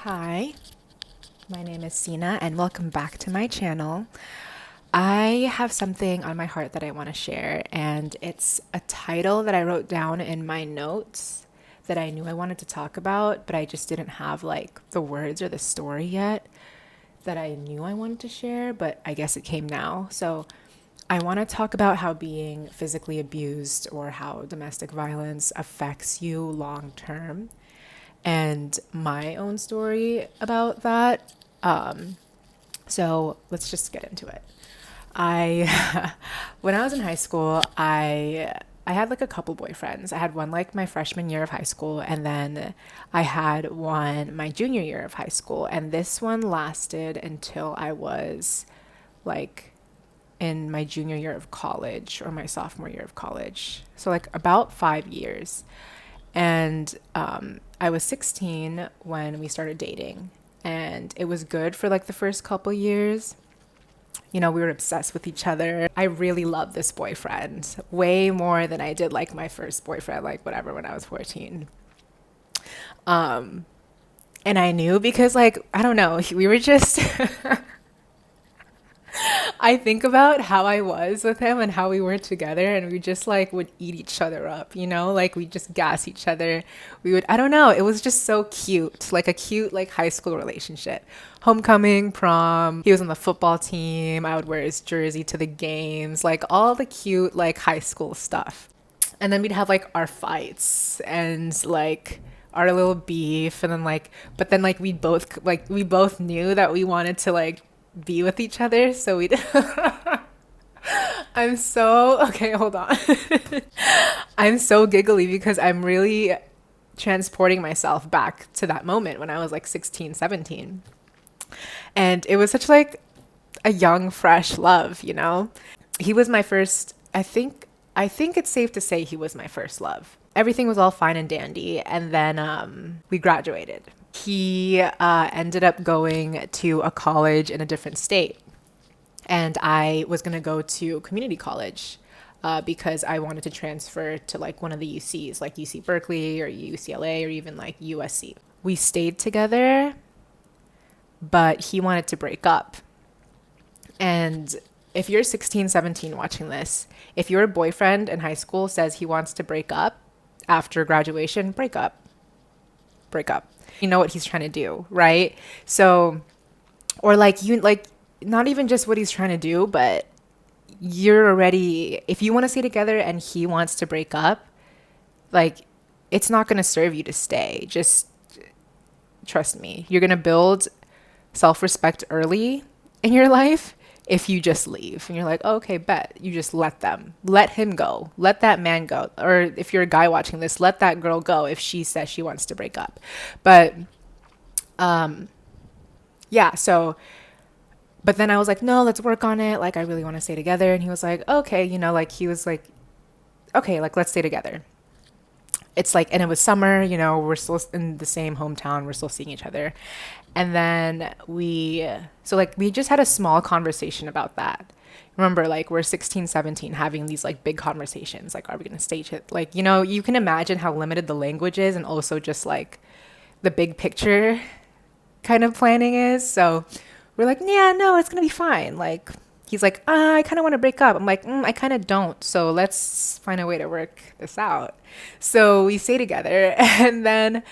Hi, my name is Sina, and welcome back to my channel. I have something on my heart that I want to share, and it's a title that I wrote down in my notes that I knew I wanted to talk about, but I just didn't have like the words or the story yet that I knew I wanted to share, but I guess it came now. So I want to talk about how being physically abused or how domestic violence affects you long term and my own story about that. So let's just get into it. I, when I was in high school, I had like a couple boyfriends. I had one like my freshman year of high school, and then I had one my junior year of high school, and this one lasted until I was like in my junior year of college or my sophomore year of college. So like about 5 years. And I was 16 when we started dating. And it was good for like the first couple years. You know, we were obsessed with each other. I really loved this boyfriend way more than I did like my first boyfriend, like whatever, when I was 14. And I knew because, like, I don't know, we were just I think about how I was with him and how we were together, and we just like would eat each other up, you know, like we just gas each other. We would, I don't know, it was just so cute, like a cute, like high school relationship. Homecoming, prom, he was on the football team. I would wear his jersey to the games, like all the cute, like high school stuff. And then we'd have like our fights and like our little beef, and then like, but then like we both knew that we wanted to like be with each other, so we I'm so okay, hold on. I'm so giggly because I'm really transporting myself back to that moment when I was like 16, 17. And it was such like a young fresh love, you know. He was my first, I think it's safe to say he was my first love. Everything was all fine and dandy, and then we graduated. He ended up going to a college in a different state, and I was going to go to community college because I wanted to transfer to like one of the UCs, like UC Berkeley or UCLA or even like USC. We stayed together, but he wanted to break up. And if you're 16, 17 watching this, if your boyfriend in high school says he wants to break up after graduation, break up. Break up. You know what he's trying to do, right? So, or like you, like not even just what he's trying to do, but you're already, if you want to stay together and he wants to break up, like it's not going to serve you to stay. Just trust me. You're going to build self respect early in your life if you just leave and you're like, oh, okay, bet. You just let him go, let that man go. Or if you're a guy watching this, let that girl go if she says she wants to break up. But yeah, so, but then I was like, no, let's work on it. Like, I really want to stay together. And he was like, okay, you know, like he was like, okay, like let's stay together. It's like, and it was summer, you know, we're still in the same hometown, we're still seeing each other. And then so like we just had a small conversation about that. Remember, like we're 16, 17 having these like big conversations. Like, are we going to stage it? Like, you know, you can imagine how limited the language is and also just like the big picture kind of planning is. So we're like, yeah, no, it's going to be fine. Like, he's like, I kind of want to break up. I'm like, I kind of don't. So let's find a way to work this out. So we stay together. And then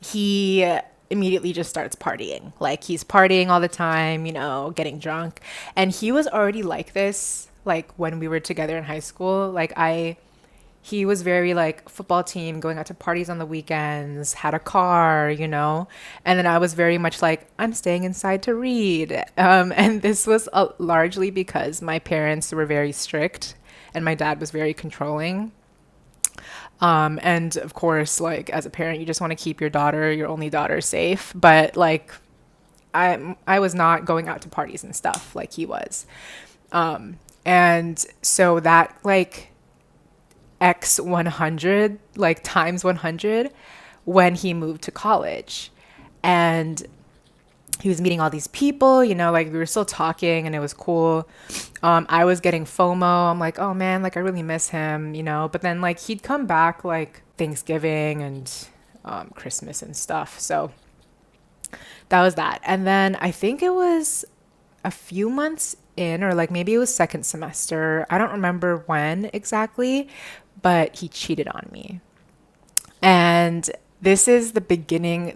he immediately just starts partying. Like, he's partying all the time, you know, getting drunk. And he was already like this, like, when we were together in high school. He was very like football team, going out to parties on the weekends, had a car, you know. And then I was very much like, I'm staying inside to read. And this was largely because my parents were very strict and my dad was very controlling. And of course, like as a parent, you just want to keep your only daughter safe. But like, I was not going out to parties and stuff like he was. And so that like X 100, like times 100 when he moved to college. And he was meeting all these people, you know, like we were still talking and it was cool. I was getting FOMO. I'm like, oh man, like I really miss him, you know, but then like he'd come back like Thanksgiving and Christmas and stuff. So that was that. And then I think it was a few months in, or like maybe it was second semester. I don't remember when exactly, but he cheated on me. And this was the beginning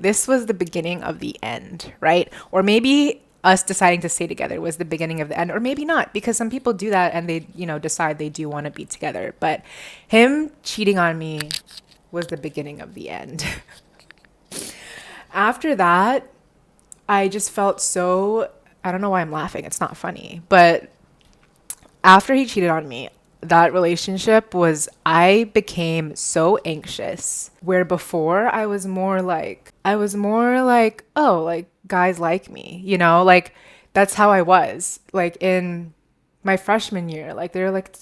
of the end, right? Or maybe us deciding to stay together was the beginning of the end, or maybe not, because some people do that and they, decide they do want to be together. But him cheating on me was the beginning of the end. After that, I just felt so, I don't know why I'm laughing. It's not funny. But after he cheated on me, that relationship was, I became so anxious. Where before I was more like, oh, like guys like me, like that's how I was. Like in my freshman year, like there were like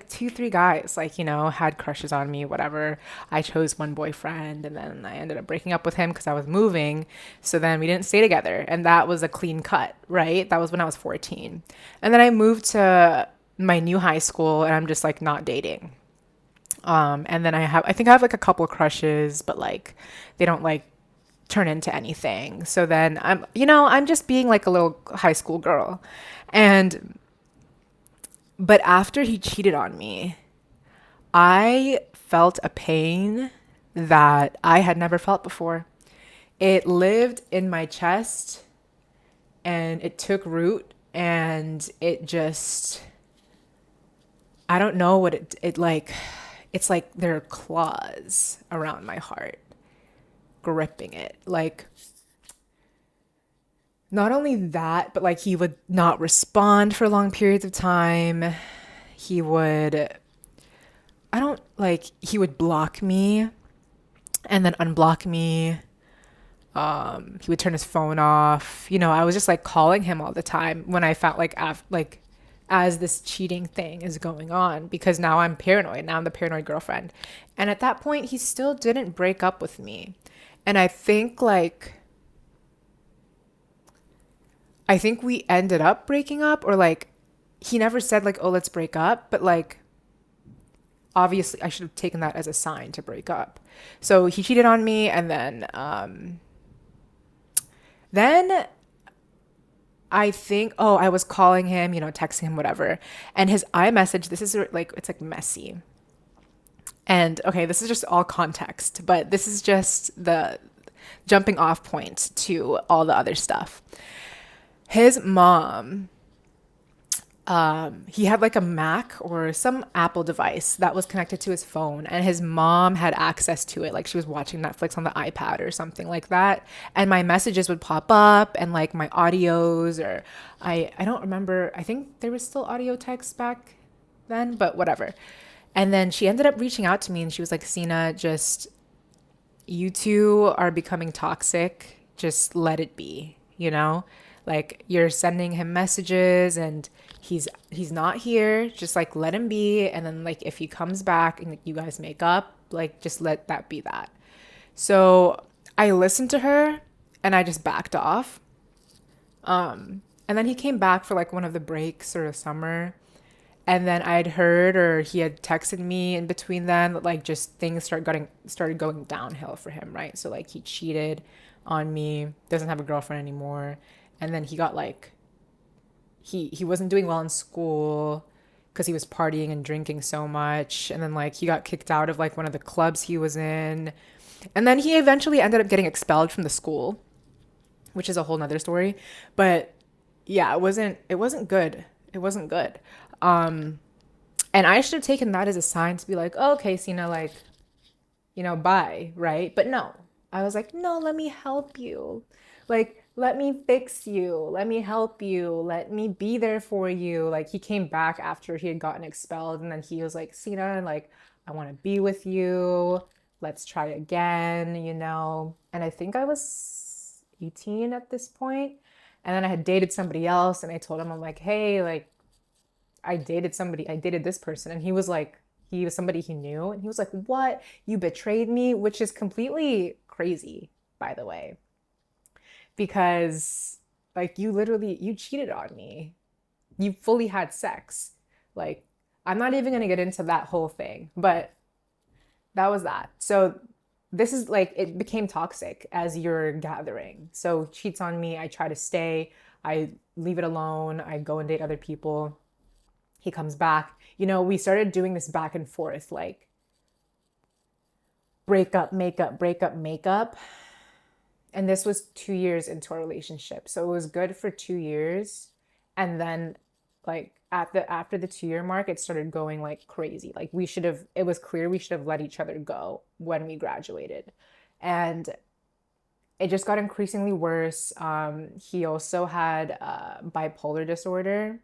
two, three guys, like, had crushes on me, whatever. I chose one boyfriend and then I ended up breaking up with him because I was moving. So then we didn't stay together. And that was a clean cut, right? That was when I was 14. And then I moved to my new high school and I'm just like not dating. And then I think I have like a couple crushes, but like they don't like turn into anything. So then I'm just being like a little high school girl. And but after he cheated on me, I felt a pain that I had never felt before. It lived in my chest and it took root and it just, I don't know what it like, it's like there are claws around my heart, gripping it. Like, not only that, but like he would not respond for long periods of time. He would, I don't like, he would block me and then unblock me. He would turn his phone off. I was just like calling him all the time when I felt like as this cheating thing is going on, because now I'm paranoid. Now I'm the paranoid girlfriend. And at that point, he still didn't break up with me. And I think we ended up breaking up, or like he never said like, "Oh, let's break up," but like obviously I should have taken that as a sign to break up. So he cheated on me and then I think, oh, I was calling him, texting him, whatever. And his iMessage, this is like, it's like messy. And okay, this is just all context, but this is just the jumping off point to all the other stuff. His mom, he had like a Mac or some Apple device that was connected to his phone, and his mom had access to it. Like she was watching Netflix on the iPad or something like that. And my messages would pop up and like my audios, or I don't remember. I think there was still audio text back then, but whatever. And then she ended up reaching out to me and she was like, Sina, just you two are becoming toxic. Just let it be, Like you're sending him messages and he's not here. Just like let him be. And then like if he comes back and like, you guys make up, like just let that be that. So I listened to her and I just backed off. And then he came back for like one of the breaks or the summer. And then I had heard, or he had texted me in between then, that like just things started going downhill for him, right? So like he cheated on me, doesn't have a girlfriend anymore, and then he got like he wasn't doing well in school because he was partying and drinking so much, and then like he got kicked out of like one of the clubs he was in, and then he eventually ended up getting expelled from the school, which is a whole nother story. But yeah, it wasn't good. It wasn't good. And I should have taken that as a sign to be like, oh, okay, Sina, like, bye, right? But no, I was like, no, let me help you. Like, let me fix you. Let me help you. Let me be there for you. Like, he came back after he had gotten expelled, and then he was like, Sina, like, I want to be with you. Let's try again. And I think I was 18 at this point. And then I had dated somebody else, and I told him, I'm like, hey, like, I dated this person. And he was somebody he knew. And he was like, what? You betrayed me? Which is completely crazy, by the way, because like you cheated on me. You fully had sex. Like, I'm not even going to get into that whole thing, but that was that. So this is like, it became toxic as you're gathering. So cheats on me, I try to stay, I leave it alone, I go and date other people. He comes back. We started doing this back and forth, like break up, make up, break up, make up. And this was 2 years into our relationship. So it was good for 2 years. And then like after the 2 year mark, it started going like crazy. Like it was clear we should have let each other go when we graduated. And it just got increasingly worse. He also had bipolar disorder.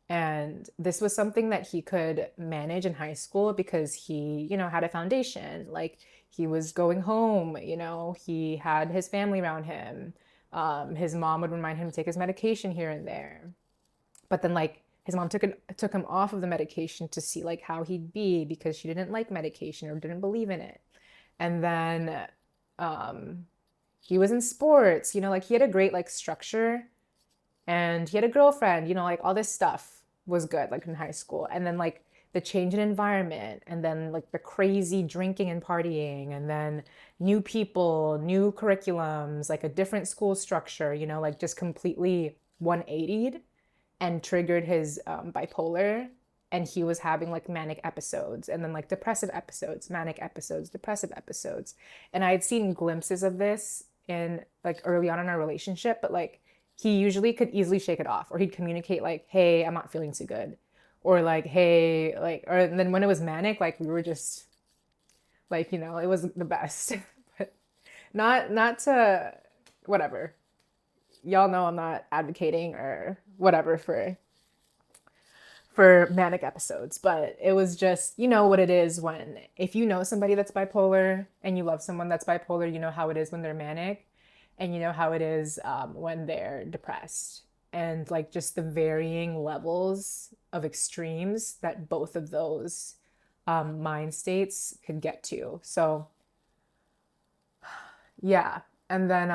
And this was something that he could manage in high school because he, had a foundation. Like he was going home, he had his family around him. His mom would remind him to take his medication here and there. But then like his mom took him off of the medication to see like how he'd be because she didn't like medication or didn't believe in it. And then he was in sports, like he had a great like structure, and he had a girlfriend, like all this stuff was good like in high school. And then like the change in environment, and then like the crazy drinking and partying, and then new people, new curriculums, like a different school structure, like just completely 180'd and triggered his bipolar. And he was having like manic episodes, and then like depressive episodes, manic episodes, depressive episodes. And I had seen glimpses of this in like early on in our relationship, but like he usually could easily shake it off, or he'd communicate like, hey, I'm not feeling too good, or like, hey, like, or and then when it was manic, like we were just like, it was the best. But not to, whatever, y'all know I'm not advocating or whatever for manic episodes, but it was just, what it is when, if you know somebody that's bipolar and you love someone that's bipolar, you know how it is when they're manic, and you know how it is when they're depressed, and like just the varying levels of extremes that both of those mind states could get to. So yeah. And then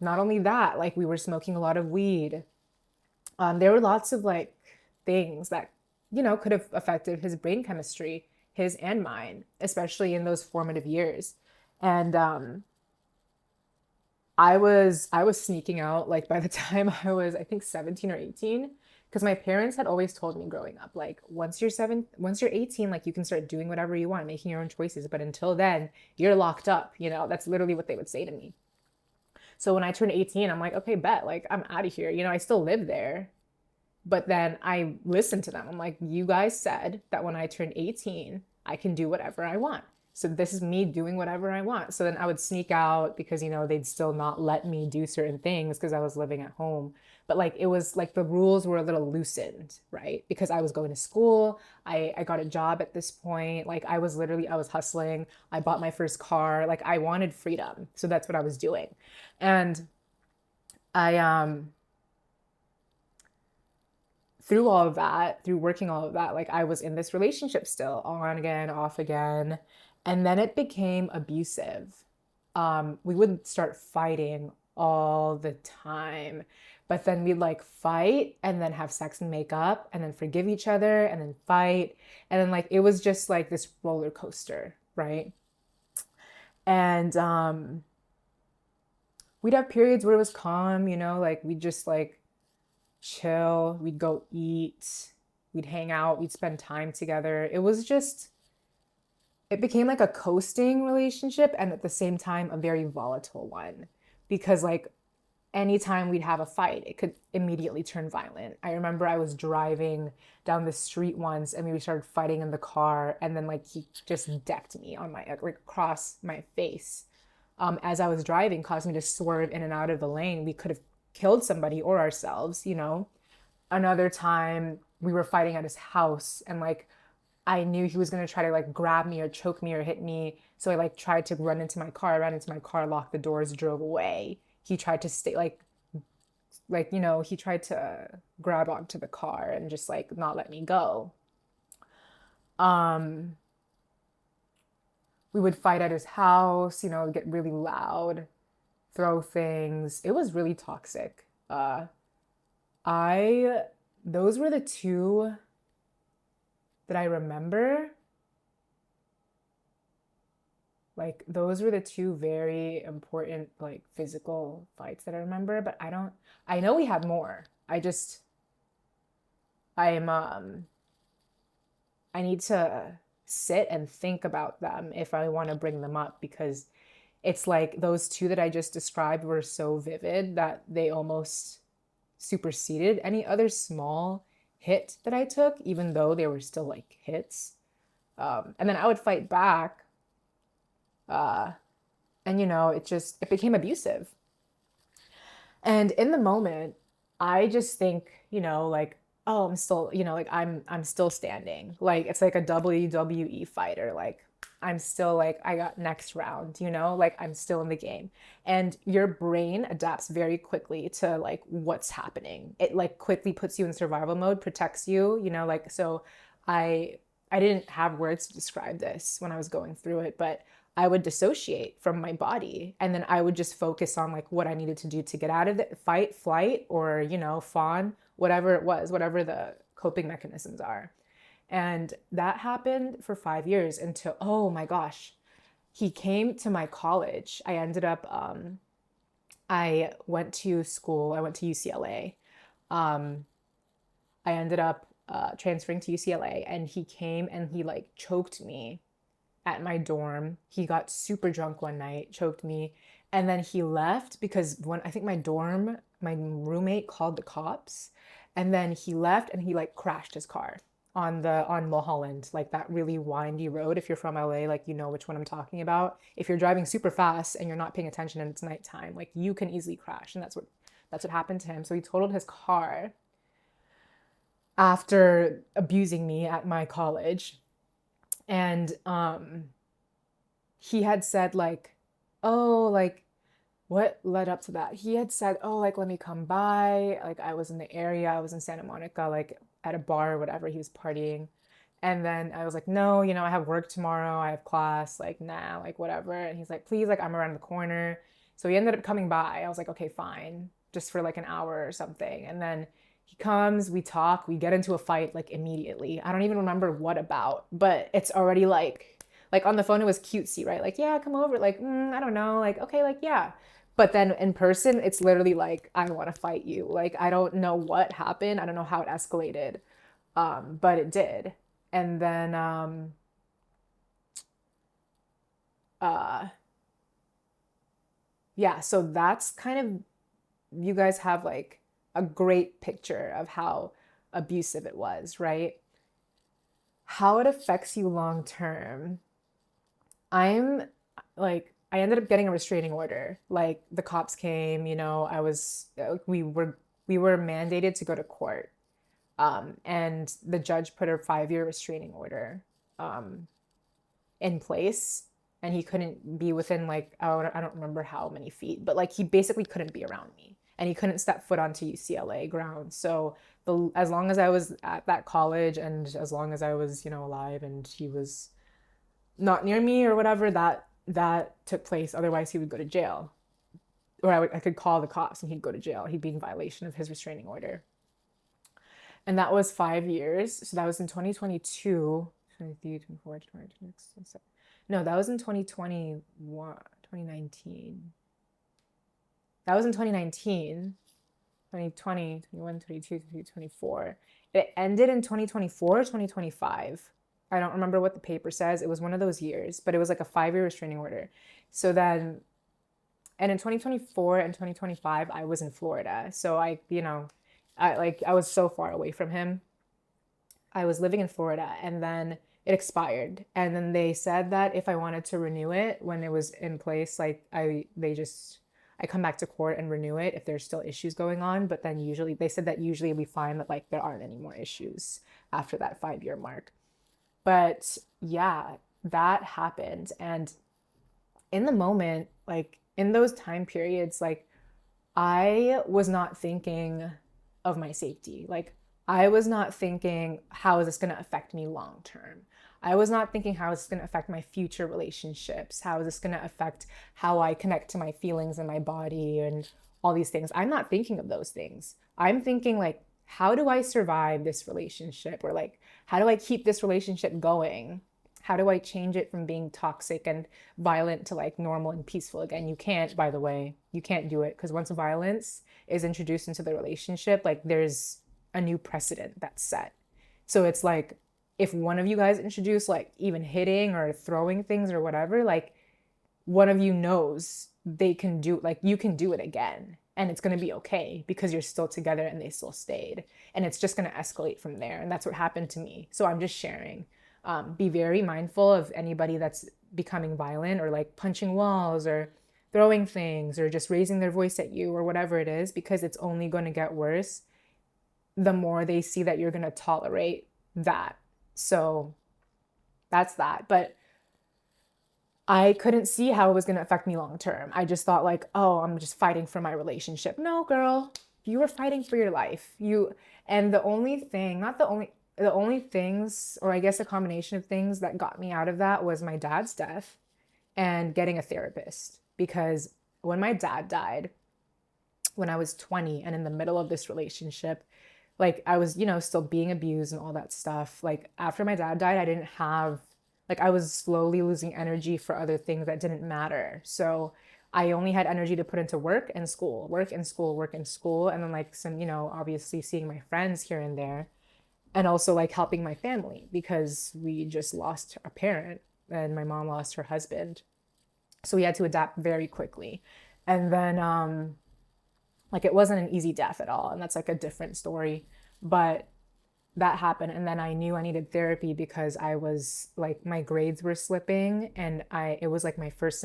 not only that, like we were smoking a lot of weed. There were lots of like things that, could have affected his brain chemistry, his and mine, especially in those formative years. And I was sneaking out like by the time I was, I think, 17 or 18, because my parents had always told me growing up, like once you're 18, like you can start doing whatever you want, making your own choices, but until then, you're locked up, that's literally what they would say to me. So when I turned 18, I'm like, okay, bet, like I'm out of here. I still live there. But then I listened to them. I'm like, you guys said that when I turn 18, I can do whatever I want. So this is me doing whatever I want. So then I would sneak out because, they'd still not let me do certain things because I was living at home. But like, it was like the rules were a little loosened, right? Because I was going to school. I got a job at this point. Like I was hustling. I bought my first car. Like I wanted freedom. So that's what I was doing. And I, through all of that, through working all of that, like I was in this relationship still, on again, off again. And then it became abusive. We would start fighting all the time. But then we'd like fight and then have sex and make up and then forgive each other and then fight. And then like it was just like this roller coaster, right? And we'd have periods where it was calm, like we'd just like chill, we'd go eat, we'd hang out, we'd spend time together. It became like a coasting relationship, and at the same time, a very volatile one, because like anytime we'd have a fight, it could immediately turn violent. I remember I was driving down the street once and we started fighting in the car, and then like he just decked me on my, like across my face. As I was driving, caused me to swerve in and out of the lane. We could have killed somebody or ourselves. Another time we were fighting at his house, and like I knew he was going to try to like grab me or choke me or hit me. So I like tried to run into my car, ran into my car, locked the doors, drove away. He tried to stay he tried to grab onto the car and just like not let me go. Um, we would fight at his house, get really loud, throw things. It was really toxic. I Those were the two that I remember. Like those were the two very important like physical fights that I remember, but I know we had more. I'm I need to sit and think about them if I want to bring them up, because it's like those two that I just described were so vivid that they almost superseded any other small hit that I took, even though they were still like hits. And then I would fight back, and it became abusive. And in the moment, I just think, like, oh, I'm still, like I'm still standing. Like it's like a WWE fighter. Like I'm still like I got next round, like I'm still in the game. And your brain adapts very quickly to like what's happening. It like quickly puts you in survival mode, protects you, like so I I didn't have words to describe this when I was going through it, but I would dissociate from my body, and then I would just focus on like what I needed to do to get out of it, fight, flight, or, fawn, whatever it was, whatever the coping mechanisms are. And that happened for 5 years until, oh my gosh, he came to my college. I went to school, I went to UCLA. I ended up transferring to UCLA, and he came and he like choked me at my dorm. He got super drunk one night, choked me, and then he left because when I think my roommate called the cops, and then he left and he like crashed his car on Mulholland, like that really windy road. If you're from LA, like you know which one I'm talking about. If you're driving super fast and you're not paying attention and it's nighttime, like you can easily crash, and that's what happened to him. So he totaled his car after abusing me at my college. And he had said like, oh, like what led up to that? He had said, oh, like let me come by. Like I was in the area, I was in Santa Monica, like at a bar or whatever. He was partying. And then I was like, no, I have work tomorrow. I have class. Like, nah, like whatever. And he's like, please, like I'm around the corner. So he ended up coming by. I was like, okay, fine, just for like an hour or something. And then he comes, we talk, we get into a fight like immediately. I don't even remember what about, but it's already like on the phone it was cutesy, right? Like, yeah, come over. Like, I don't know. Like, okay, like yeah. But then in person, it's literally like, I want to fight you. Like, I don't know what happened. I don't know how it escalated, but it did. And then, yeah, so that's kind of, you guys have like a great picture of how abusive it was, right? How it affects you long term. I'm I ended up getting a restraining order. Like the cops came, we were mandated to go to court. And the judge put a 5-year restraining order in place, and he couldn't be within like, oh, I don't remember how many feet, but like he basically couldn't be around me, and he couldn't step foot onto UCLA grounds. So as long as I was at that college, and as long as I was, alive, and he was not near me or whatever, that took place. Otherwise, he would go to jail, or I could call the cops and he'd go to jail. He'd be in violation of his restraining order. And that was 5 years. So that was in 2022, 23, 24, 26. No, that was in 2021, 2019. That was in 2019, 2020, 21, 22, 23, 24. It ended in 2024, 2025. I don't remember what the paper says. It was one of those years, but it was like a 5-year restraining order. So then, and in 2024 and 2025, I was in Florida. So I was so far away from him. I was living in Florida, and then it expired. And then they said that if I wanted to renew it when it was in place, like I come back to court and renew it if there's still issues going on. But then usually they said that usually we find that like there aren't any more issues after that 5-year mark. But yeah, that happened. And in the moment, like in those time periods, like I was not thinking of my safety. Like I was not thinking, how is this going to affect me long term? I was not thinking, how is this going to affect my future relationships? How is this going to affect how I connect to my feelings and my body and all these things? I'm not thinking of those things. I'm thinking like, how do I survive this relationship? Or like, how do I keep this relationship going? How do I change it from being toxic and violent to like normal and peaceful again? You can't, by the way, you can't do it, because once violence is introduced into the relationship, like there's a new precedent that's set. So it's like if one of you guys introduce like even hitting or throwing things or whatever, like one of you knows they can do, like you can do it again, and it's going to be okay because you're still together and they still stayed, and it's just going to escalate from there. And that's what happened to me. So I'm just sharing. Be very mindful of anybody that's becoming violent or like punching walls or throwing things or just raising their voice at you or whatever it is, because it's only going to get worse the more they see that you're going to tolerate that. So that's that. But I couldn't see how it was going to affect me long term. I just thought like, oh, I'm just fighting for my relationship. No, girl, you were fighting for your life. And the only thing, not the only things, or I guess a combination of things that got me out of that was my dad's death and getting a therapist. Because when my dad died, when I was 20 and in the middle of this relationship, like I was, still being abused and all that stuff. Like after my dad died, I didn't have, like I was slowly losing energy for other things that didn't matter. So I only had energy to put into work and school, work and school, work and school. And then like some, obviously seeing my friends here and there, and also like helping my family because we just lost a parent and my mom lost her husband. So we had to adapt very quickly. And then like it wasn't an easy death at all, and that's like a different story. But that happened, and then I knew I needed therapy because I was like my grades were slipping, and I it was like my first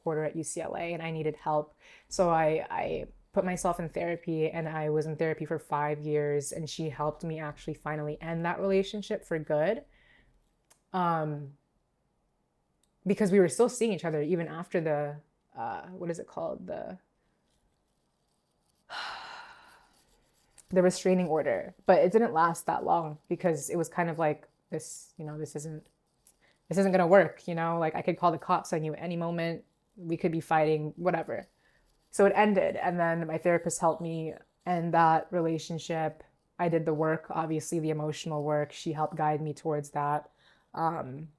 quarter at UCLA, and I needed help. So I put myself in therapy, and I was in therapy for 5 years, and she helped me actually finally end that relationship for good. Because we were still seeing each other even after the what is it called, the restraining order. But it didn't last that long because it was kind of like this, this isn't gonna work, like I could call the cops on you at any moment, we could be fighting, whatever. So it ended, and then my therapist helped me end that relationship. I did the work, obviously the emotional work. She helped guide me towards that. And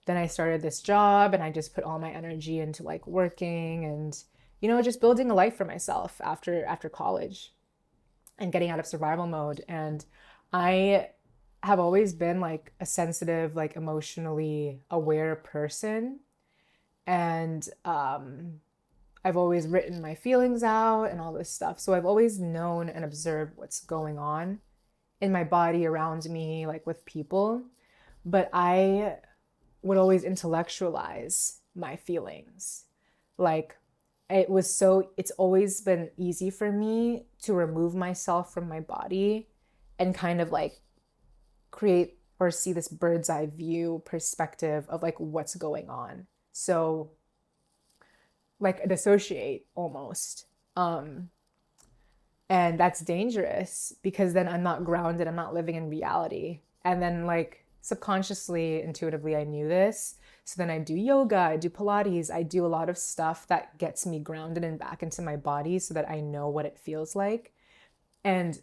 then I started this job, and I just put all my energy into like working and just building a life for myself after college and getting out of survival mode. And I have always been like a sensitive, like emotionally aware person. And I've always written my feelings out and all this stuff. So I've always known and observed what's going on in my body, around me, like with people. But I would always intellectualize my feelings. Like it's always been easy for me to remove myself from my body and kind of like create or see this bird's eye view perspective of like what's going on. So like dissociate almost. And that's dangerous because then I'm not grounded, I'm not living in reality. And then like subconsciously, intuitively, I knew this. So then I do yoga, I do Pilates, I do a lot of stuff that gets me grounded and back into my body so that I know what it feels like. And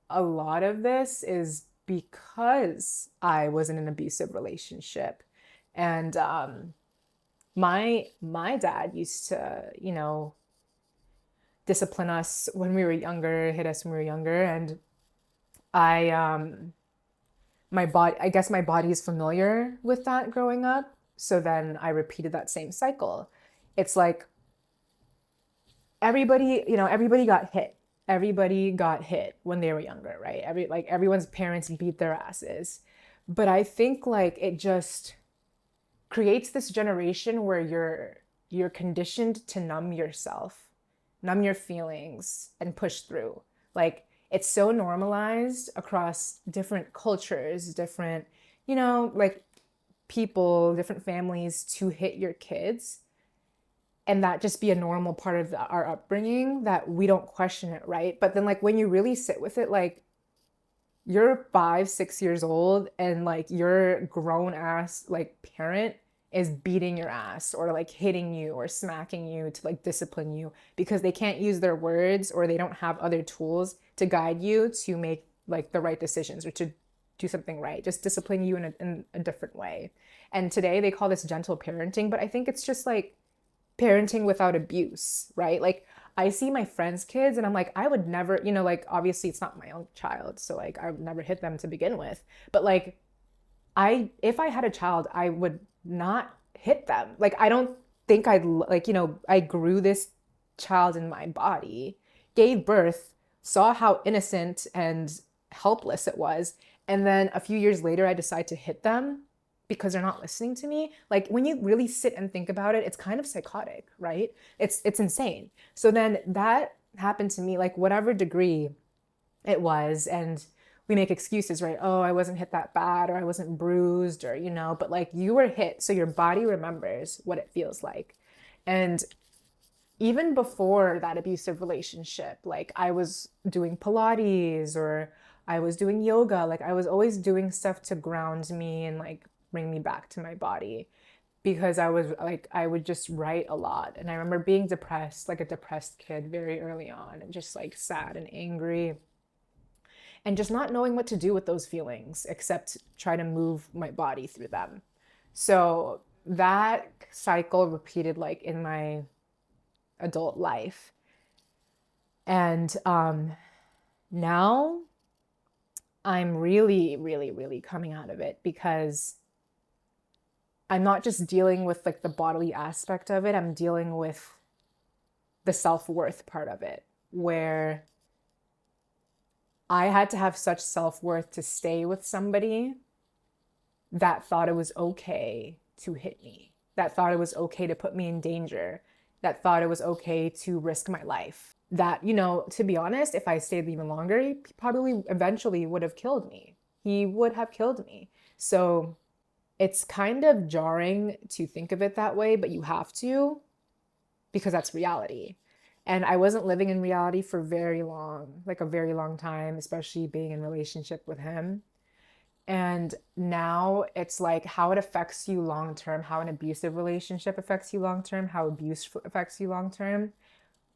a lot of this is because I was in an abusive relationship. And my dad used to, discipline us when we were younger, hit us when we were younger. And I I guess my body is familiar with that growing up. So then I repeated that same cycle. It's like everybody got hit. Everybody got hit when they were younger, right? Everyone's parents beat their asses. But I think like it just creates this generation where you're conditioned to numb yourself, numb your feelings and push through. Like it's so normalized across different cultures, different, like people, different families to hit your kids. And that just be a normal part of our upbringing that we don't question it, right? But then like when you really sit with it, like you're 5, 6 years old and like your grown ass like parent is beating your ass or like hitting you or smacking you to like discipline you because they can't use their words or they don't have other tools to guide you to make like the right decisions or to do something right, just discipline you in a different way. And today they call this gentle parenting, but I think it's just like parenting without abuse, right? Like I see my friends' kids and I'm like, I would never, like obviously it's not my own child, so like I would never hit them to begin with. But like if I had a child, I would not hit them. Like I don't think I'd like, I grew this child in my body, gave birth, saw how innocent and helpless it was, and then a few years later I decide to hit them because they're not listening to me. Like when you really sit and think about it, it's kind of psychotic, right? It's insane. So then that happened to me, like whatever degree it was, and we make excuses, right? Oh, I wasn't hit that bad, or I wasn't bruised, or but like you were hit, so your body remembers what it feels like. And even before that abusive relationship, like I was doing Pilates or I was doing yoga, like I was always doing stuff to ground me and like bring me back to my body, because I was like, I would just write a lot. And I remember being depressed, like a depressed kid very early on, and just like sad and angry, and just not knowing what to do with those feelings except try to move my body through them. So that cycle repeated like in my adult life. And now I'm really, really, really coming out of it, because I'm not just dealing with like the bodily aspect of it, I'm dealing with the self-worth part of it, where I had to have such self-worth to stay with somebody that thought it was okay to hit me, that thought it was okay to put me in danger, that thought it was okay to risk my life. That, to be honest, if I stayed even longer, he probably eventually would have killed me. He would have killed me. So it's kind of jarring to think of it that way, but you have to, because that's reality. And I wasn't living in reality for very long, like a very long time, especially being in a relationship with him. And now it's like how it affects you long term, how an abusive relationship affects you long term, how abuse affects you long term.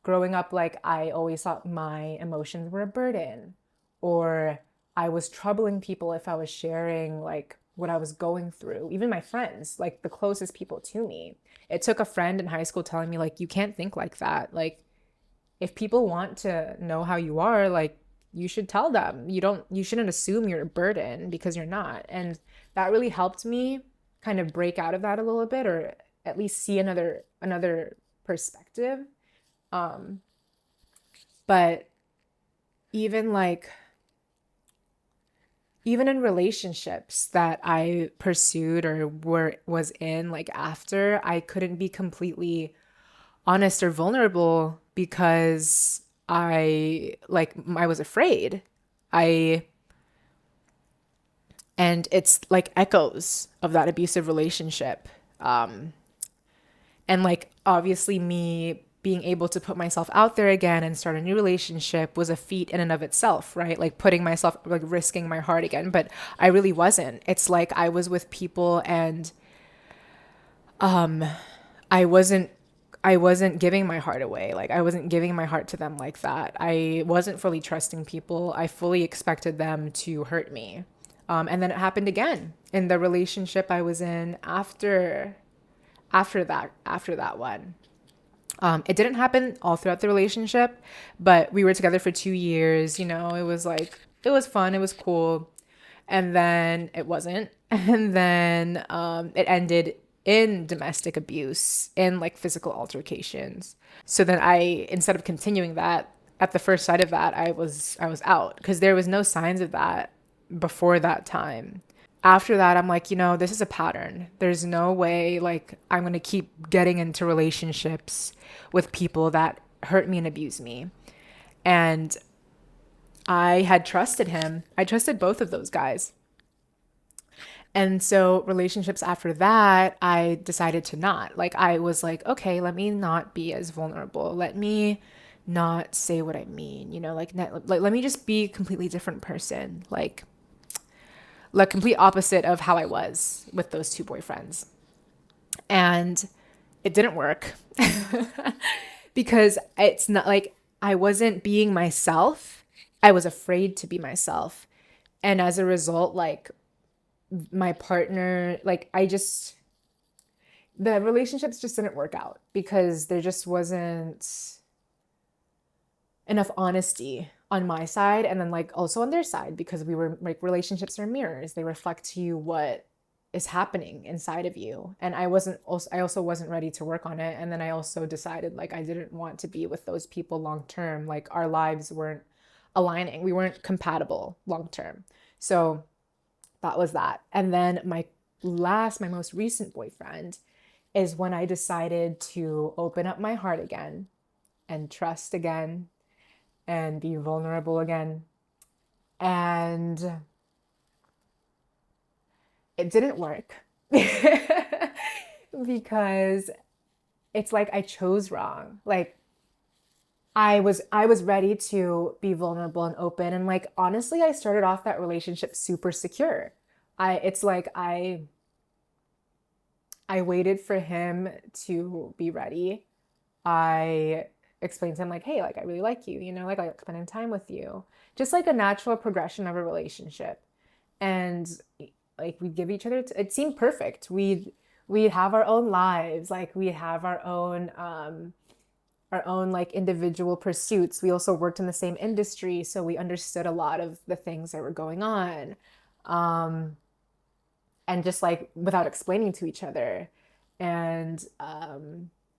Growing up, like I always thought my emotions were a burden, or I was troubling people if I was sharing like what I was going through, even my friends, like the closest people to me. It took a friend in high school telling me, like, you can't think like that. Like, if people want to know how you are, like, you should tell them. You shouldn't assume you're a burden, because you're not. And that really helped me kind of break out of that a little bit, or at least see another perspective. But even like, even in relationships that I pursued or was in, like after, I couldn't be completely honest or vulnerable because I was afraid. I and it's like echoes of that abusive relationship. And like obviously me being able to put myself out there again and start a new relationship was a feat in and of itself, right? Like putting myself, like risking my heart again, but I really wasn't. It's like I was with people and I wasn't I wasn't giving my heart away. Like I wasn't giving my heart to them like that. I wasn't fully trusting people. I fully expected them to hurt me. And then it happened again in the relationship I was in after that one. It didn't happen all throughout the relationship, but we were together for 2 years. It was like, it was fun. It was cool. And then it wasn't. And then it ended in domestic abuse, in like physical altercations. So then instead of continuing that, at the first sight of that, I was out, because there was no signs of that before that time. After that, I'm like, this is a pattern. There's no way like I'm going to keep getting into relationships with people that hurt me and abuse me. And I had trusted him. I trusted both of those guys. And so relationships after that, I decided to not. Like I was like, okay, let me not be as vulnerable. Let me not say what I mean, let me just be a completely different person. Like complete opposite of how I was with those two boyfriends. And it didn't work because it's not like I wasn't being myself. I was afraid to be myself. And as a result, like my partner, like the relationships just didn't work out because there just wasn't enough honesty on my side and then like also on their side, because we were like, relationships are mirrors. They reflect to you what is happening inside of you. And I also wasn't ready to work on it. And then I also decided like I didn't want to be with those people long term. Like our lives weren't aligning. We weren't compatible long term. So that was that. And then my most recent boyfriend is when I decided to open up my heart again and trust again and be vulnerable again. And it didn't work because it's like I chose wrong. Like I was ready to be vulnerable and open, and like honestly I started off that relationship super secure. It's like I waited for him to be ready. I explained to him like, hey, like I really like you, like I like spending time with you. Just like a natural progression of a relationship. And like we'd give each other it seemed perfect. We'd have our own lives, like we have our own like individual pursuits. We also worked in the same industry, so we understood a lot of the things that were going on. Um, and just like without explaining to each other. And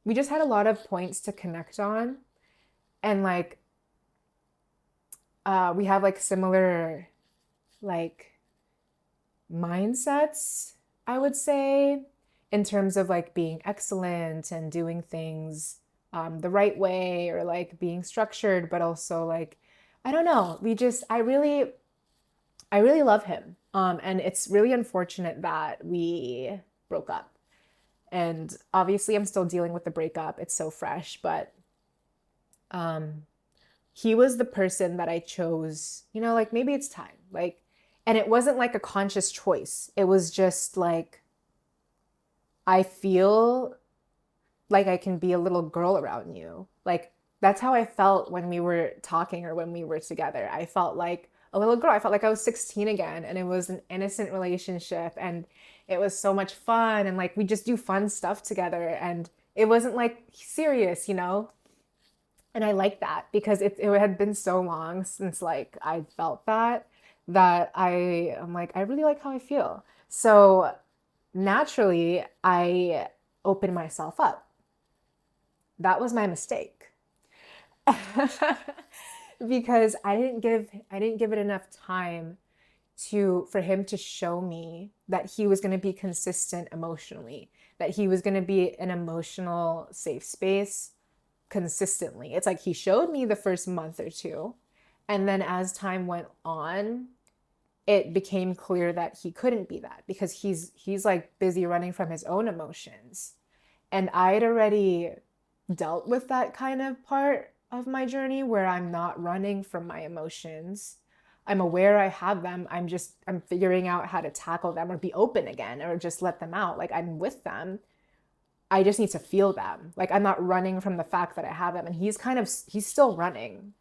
we just had a lot of points to connect on. And like we have like similar like mindsets, I would say, in terms of like being excellent and doing things the right way, or like being structured, but also like, I don't know, I really love him. And it's really unfortunate that we broke up. And obviously, I'm still dealing with the breakup. It's so fresh, but he was the person that I chose, like maybe it's time. Like, and it wasn't like a conscious choice. It was just like, I feel like I can be a little girl around you. Like, that's how I felt when we were talking or when we were together. I felt like a little girl. I felt like I was 16 again, and it was an innocent relationship, and it was so much fun, and like we just do fun stuff together, and it wasn't like serious. And I like that because it had been so long since like I felt that I'm like, I really like how I feel. So naturally, I opened myself up. That was my mistake. Because I didn't give it enough time for him to show me that he was going to be consistent emotionally, that he was going to be an emotional safe space consistently. It's like he showed me the first month or two, and then as time went on, it became clear that he couldn't be that because he's like busy running from his own emotions. And I'd already dealt with that kind of part of my journey where I'm not running from my emotions. I'm aware I have them. I'm figuring out how to tackle them or be open again or just let them out. Like I'm with them. I just need to feel them. Like I'm not running from the fact that I have them. And he's still running.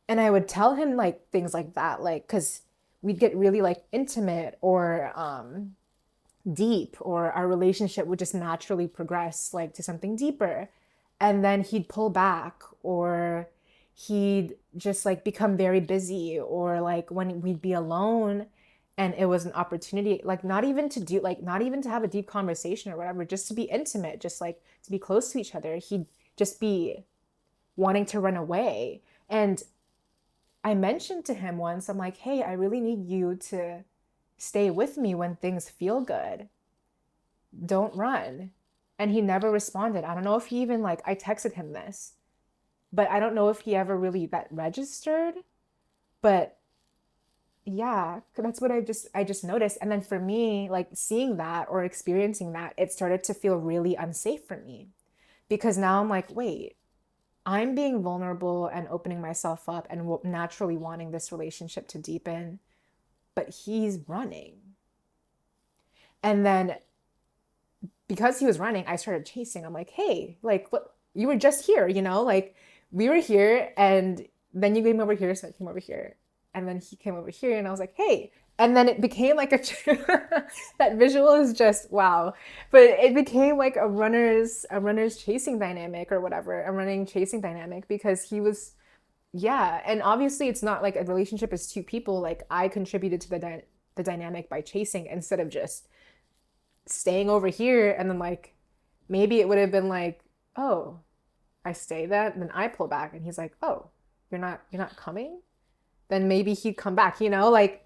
And I would tell him like things like that, like, cause we'd get really like intimate or deep, or our relationship would just naturally progress like to something deeper. And then he'd pull back, or he'd just like become very busy, or like when we'd be alone and it was an opportunity, like not even to have a deep conversation or whatever, just to be intimate, just like to be close to each other, he'd just be wanting to run away. And I mentioned to him once, I'm like, hey, I really need you to stay with me when things feel good. Don't run. And he never responded. I don't know if he even like, I texted him this, but I don't know if he ever really that registered. But yeah, that's what I just noticed. And then for me, like seeing that or experiencing that, it started to feel really unsafe for me because now I'm like, wait, I'm being vulnerable and opening myself up and naturally wanting this relationship to deepen, but he's running. And then because he was running, I started chasing. I'm like, hey, like, what? You were just here, like we were here, and then you came over here, so I came over here. And then he came over here and I was like, hey. And then it became like a that visual is just wow. But it became like a runner's chasing dynamic or whatever, a running chasing dynamic because he was yeah, and obviously it's not like a relationship is two people. Like I contributed to the dynamic by chasing instead of just staying over here and then like maybe it would have been like, "Oh, I stay that, and then I pull back." And he's like, "Oh, you're not coming?" Then maybe he'd come back, like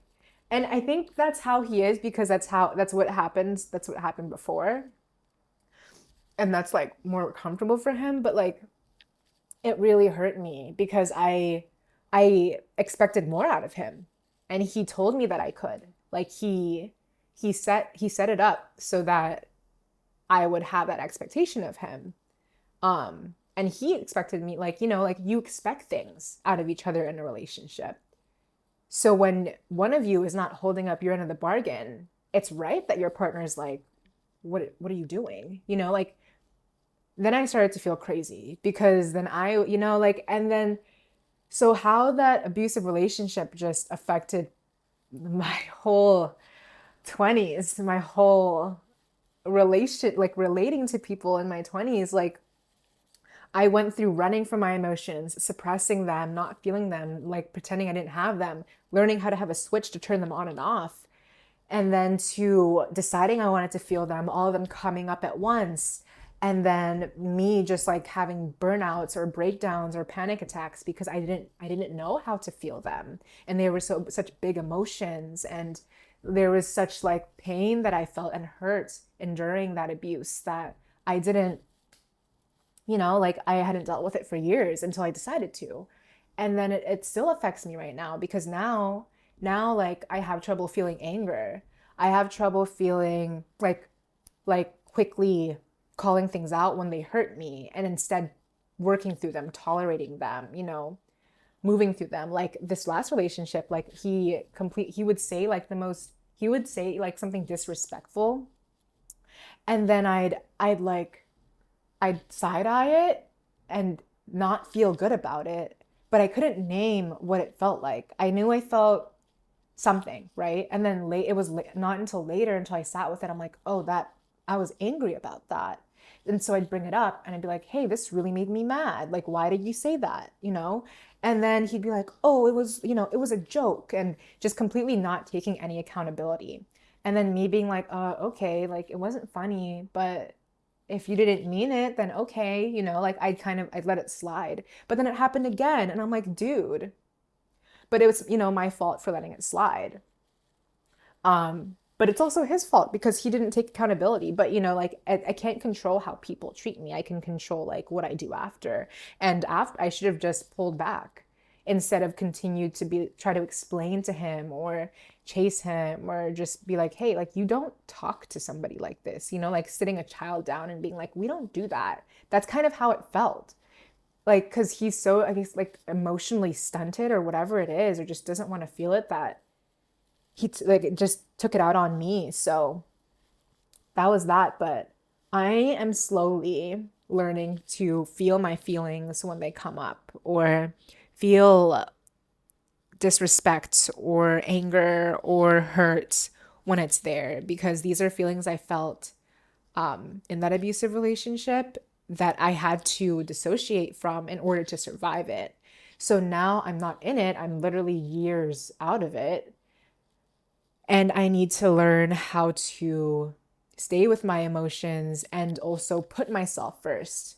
and I think that's how he is because that's what happens. That's what happened before. And that's like more comfortable for him, but like it really hurt me because I expected more out of him. And he told me that I could. Like he set it up so that I would have that expectation of him. And he expected me like, like you expect things out of each other in a relationship. So when one of you is not holding up your end of the bargain, it's right that your partner is like, what are you doing? Like then I started to feel crazy because then like, and then, so how that abusive relationship just affected my whole 20s, my whole like relating to people in my 20s, like I went through running from my emotions, suppressing them, not feeling them, like pretending I didn't have them, learning how to have a switch to turn them on and off, and then to deciding I wanted to feel them, all of them coming up at once. And then me just like having burnouts or breakdowns or panic attacks because I didn't know how to feel them. And they were such big emotions and there was such like pain that I felt and hurt enduring that abuse that I didn't, like I hadn't dealt with it for years until I decided to. And then it still affects me right now because now like I have trouble feeling anger. I have trouble feeling like quickly calling things out when they hurt me and instead working through them, tolerating them, moving through them. Like this last relationship, like he would say like he would say like something disrespectful and then I'd side eye it and not feel good about it, but I couldn't name what it felt like. I knew I felt something, right? And then it was not until later until I sat with it. I'm like, oh, that I was angry about that. And so I'd bring it up and I'd be like, hey, this really made me mad. Like, why did you say that? And then he'd be like, oh, it was a joke and just completely not taking any accountability. And then me being like, okay, like it wasn't funny, but if you didn't mean it, then okay, like I'd let it slide. But then it happened again and I'm like, dude, but it was, my fault for letting it slide. But it's also his fault because he didn't take accountability. But like I can't control how people treat me. I can control like what I do after. And after I should have just pulled back instead of continued to try to explain to him or chase him or just be like, hey, like you don't talk to somebody like this, like sitting a child down and being like, we don't do that. That's kind of how it felt. Like, because he's so, I guess, like emotionally stunted or whatever it is, or just doesn't want to feel it that like it just took it out on me. So that was that. But I am slowly learning to feel my feelings when they come up or feel disrespect or anger or hurt when it's there because these are feelings I felt in that abusive relationship that I had to dissociate from in order to survive it. So now I'm not in it. I'm literally years out of it. And I need to learn how to stay with my emotions and also put myself first.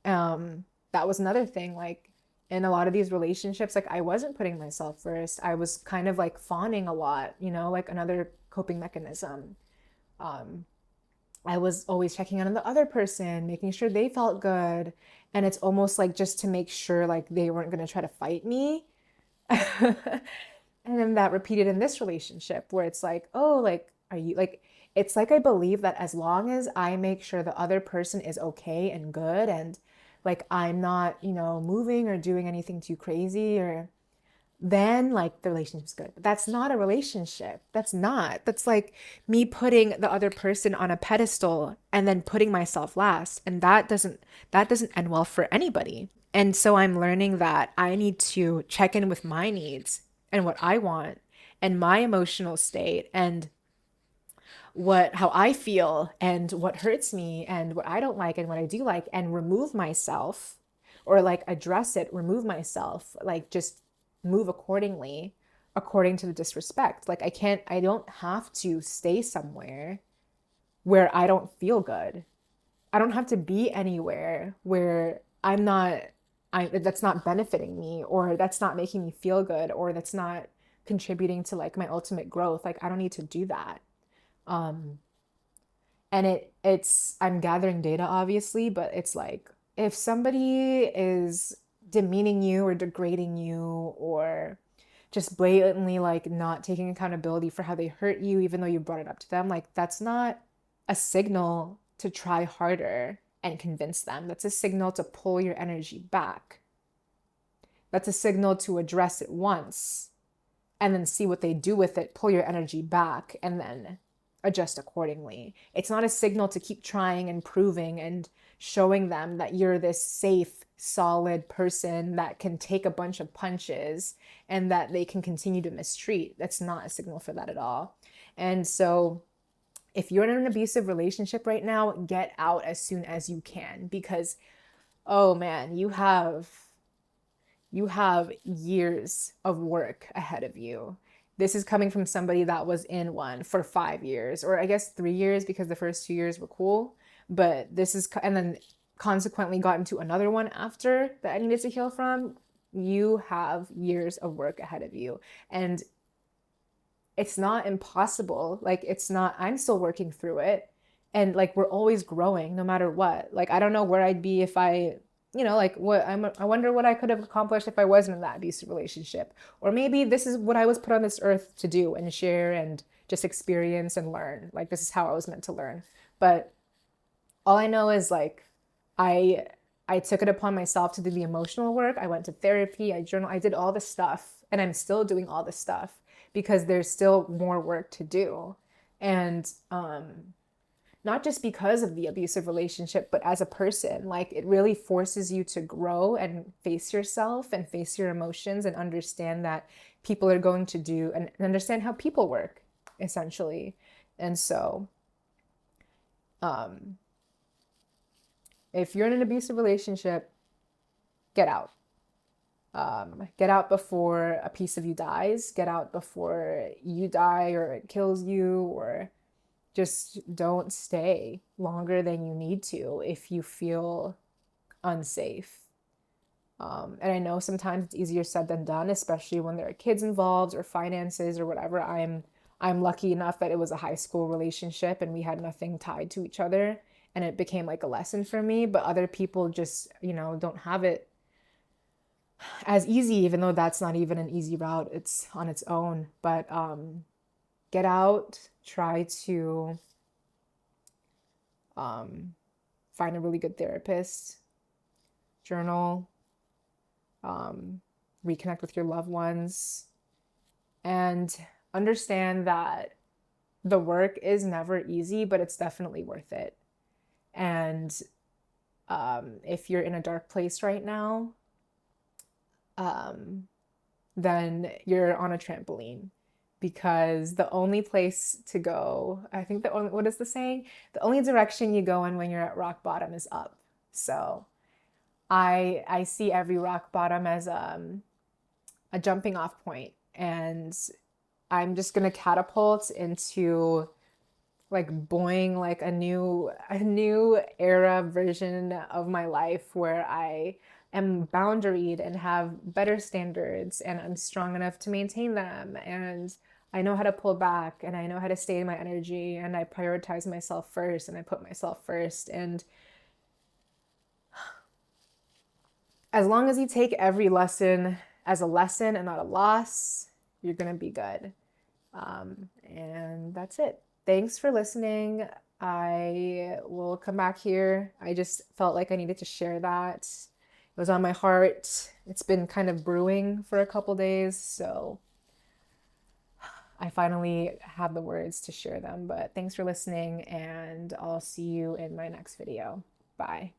That was another thing. Like in a lot of these relationships, like I wasn't putting myself first. I was kind of like fawning a lot, like another coping mechanism. I was always checking in on the other person, making sure they felt good. And it's almost like just to make sure like they weren't going to try to fight me. And then that repeated in this relationship where it's like, oh, like, are you like, it's like I believe that as long as I make sure the other person is okay and good and like I'm not, moving or doing anything too crazy or then like the relationship's good. But that's not a relationship. That's like me putting the other person on a pedestal and then putting myself last. And that doesn't end well for anybody. And so I'm learning that I need to check in with my needs and what I want and my emotional state and how I feel and what hurts me and what I don't like and what I do like, and remove myself, or like address it, remove myself, like just move accordingly, according to the disrespect. Like I don't have to stay somewhere where I don't feel good. I don't have to be anywhere where that's not benefiting me, or that's not making me feel good, or that's not contributing to like my ultimate growth. Like I don't need to do that. And it's I'm gathering data obviously, but it's like if somebody is demeaning you or degrading you, or just blatantly like not taking accountability for how they hurt you even though you brought it up to them, like that's not a signal to try harder and convince them. That's a signal to pull your energy back. That's a signal to address it once and then see what they do with it, pull your energy back, and then adjust accordingly. It's not a signal to keep trying and proving and showing them that you're this safe, solid person that can take a bunch of punches and that they can continue to mistreat. That's not a signal for that at all. And so if you're in an abusive relationship right now, get out as soon as you can, because oh man, you have years of work ahead of you. This is coming from somebody that was in one for 5 years, or I guess 3 years because the first 2 years were cool. But this is, and then consequently got into another one after that I needed to heal from. You have years of work ahead of you. And it's not impossible. Like, it's not, I'm still working through it. And like, we're always growing no matter what. Like, I don't know where I'd be if like I wonder what I could have accomplished if I wasn't in that abusive relationship. Or maybe this is what I was put on this earth to do and share and just experience and learn. Like, this is how I was meant to learn. But all I know is like, I I took it upon myself to do the emotional work. I went to therapy, I journal, I did all the stuff, and I'm still doing all the stuff because there's still more work to do. And not just because of the abusive relationship, but as a person, like it really forces you to grow and face yourself and face your emotions and understand that people are going to do and understand how people work, essentially. And so, if you're in an abusive relationship, get out. Get out before a piece of you dies. Get out before you die or it kills you, or just don't stay longer than you need to if you feel unsafe. And I know sometimes it's easier said than done, especially when there are kids involved or finances or whatever. I'm lucky enough that it was a high school relationship and we had nothing tied to each other, and it became like a lesson for me. But other people just, don't have it as easy, even though that's not even an easy route. It's on its own. But get out, try to find a really good therapist, journal, reconnect with your loved ones, and understand that the work is never easy, but it's definitely worth it. And if you're in a dark place right now, then you're on a trampoline, because the only place to go, I think what is the saying? The only direction you go in when you're at rock bottom is up. So I see every rock bottom as a jumping off point, and I'm just gonna catapult into like boing, like a new era version of my life where I am boundaried and have better standards and I'm strong enough to maintain them, and I know how to pull back and I know how to stay in my energy, and I prioritize myself first and I put myself first. And as long as you take every lesson as a lesson and not a loss, you're gonna be good. And that's it. Thanks for listening. I will come back here. I just felt like I needed to share that. It was on my heart. It's been kind of brewing for a couple days, so I finally have the words to share them. But thanks for listening, and I'll see you in my next video. Bye.